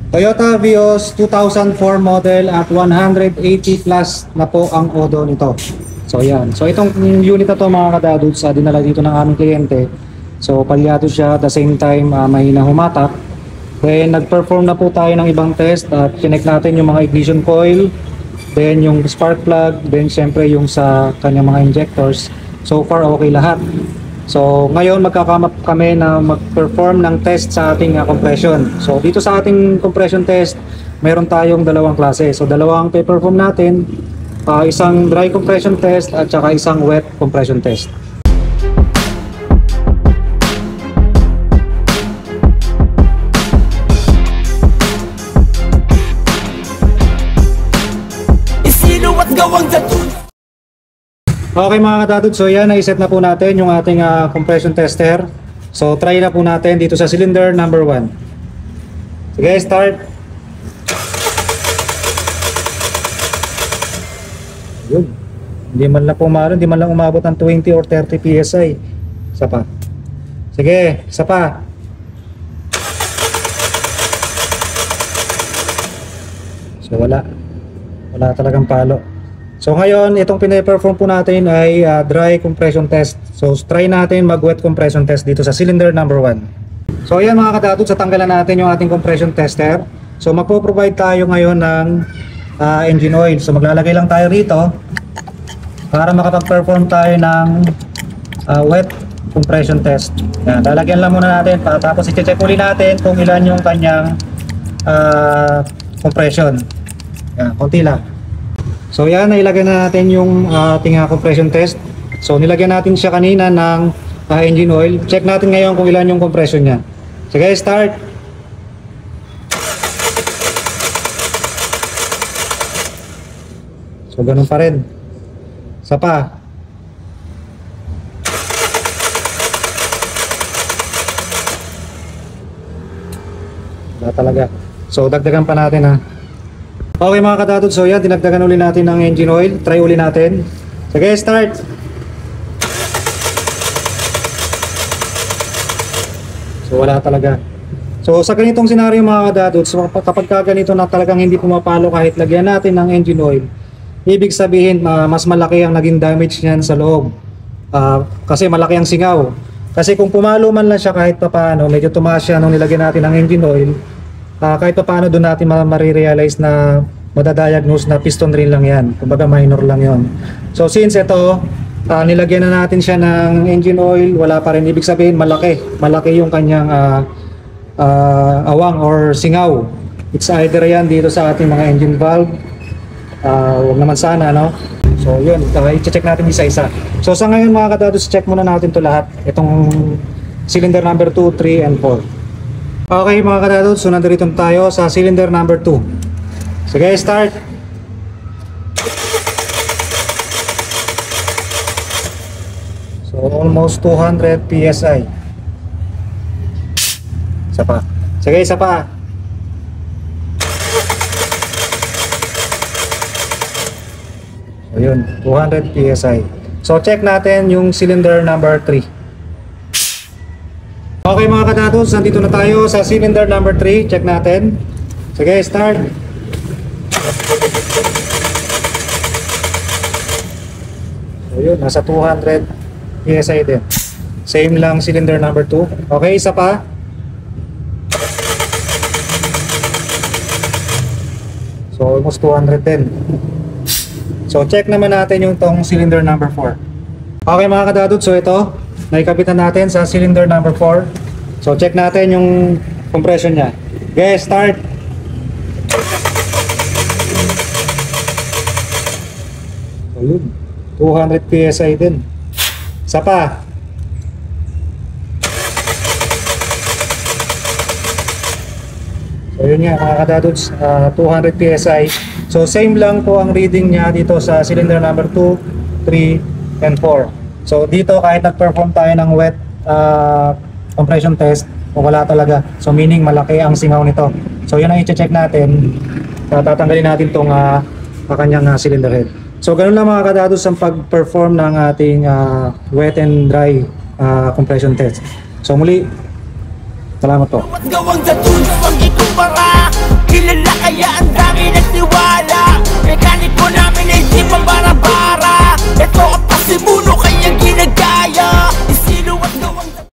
Toyota Vios 2004 model at 180 plus na po ang odo nito. So yan. So itong unit na to mga kadadudes, dinala dito ng aming kliyente. So palyado siya, at the same time mahina humatak. Then nag-perform na po tayo ng ibang test at chinek natin yung mga ignition coil, then yung spark plug, then syempre yung sa kanyang mga injectors. So far okay lahat. So ngayon magkakamap kami na mag-perform ng test sa ating compression. So dito sa ating compression test, meron tayong dalawang klase. So dalawang pe-perform natin, isang dry compression test at saka isang wet compression test. Okay mga kadadod, so yan, naiset na po natin yung ating compression tester. So try na po natin dito sa cylinder number 1. Sige, start. Yun. Hindi man lang pumalo, hindi man lang umabot ng 20 or 30 PSI. Isa pa. Sige, isa pa. So wala. Wala talagang palo. So ngayon, itong pina-perform po natin ay dry compression test. So try natin mag-wet compression test dito sa cylinder number 1. So ayan mga kadadod, sa tanggalan natin yung ating compression tester. So magpo-provide tayo ngayon ng engine oil. So maglalagay lang tayo rito para makapag-perform tayo ng wet compression test. Yan, lalagyan lang muna natin, tapos i-check ulit natin kung ilan yung kanyang compression. Yan, konti lang. So yan, nailagyan na natin yung ating compression test. So nilagyan natin siya kanina ng engine oil. Check natin ngayon kung ilan yung compression niya. Sige, start. So ganun pa rin. Isa pa. Wala talaga. So dagdagan pa natin ha. Okay mga kadadod, so yan, dinagdagan ulit natin ng engine oil. Try ulit natin. Sige, start. So wala talaga. So sa ganitong senaryo mga kadadod, so kapag ganito na talagang hindi pumapalo kahit lagyan natin ng engine oil, ibig sabihin mas malaki ang naging damage niyan sa loob. Kasi malaki ang singaw. Kasi kung pumalo man lang siya kahit papaano, medyo tumaas siya nung nilagyan natin ng engine oil, kahit pa paano doon natin marirealize na madadiagnose na piston rin lang yan, kumbaga minor lang yon. So since ito nilagyan na natin siya ng engine oil, wala pa rin, ibig sabihin malaki yung kanyang awang or singaw. It's either yan dito sa ating mga engine valve, wag naman sana, no? So yun, i-check natin isa-isa. So sa ngayon mga kadados, check muna natin to lahat, itong cylinder number 2, 3, and 4. Okay mga kadadod, so nandito tayo sa cylinder number 2. Sige, start. So almost 200 PSI. Isa pa. Sige, isa pa. So yun, 200 PSI. So check natin yung cylinder number 3. Okay mga kadados, nandito na tayo sa cylinder number 3. Check natin. Sige, start. So yun, nasa 200 PSI din. Same lang cylinder number 2. Okay, isa pa. So almost 200 din. So check naman natin yung tong cylinder number 4. Okay mga kadadod, so ito naikapitan natin sa cylinder number 4. So check natin yung compression niya. Okay, start. So yun, 200 PSI din. Isa pa. So yun nga mga kadadods, 200 PSI. So same lang po ang reading niya dito sa cylinder number 2, 3, and 4. So dito kahit nag-perform tayo ng wet compression test, wala talaga. So meaning malaki ang singaw nito. So yan ang i-check natin. Tatanggalin natin tong kanyang cylinder head. So ganun lang mga kadados ang pag-perform ng ating wet and dry compression test. So muli, salamat po. Uno kaya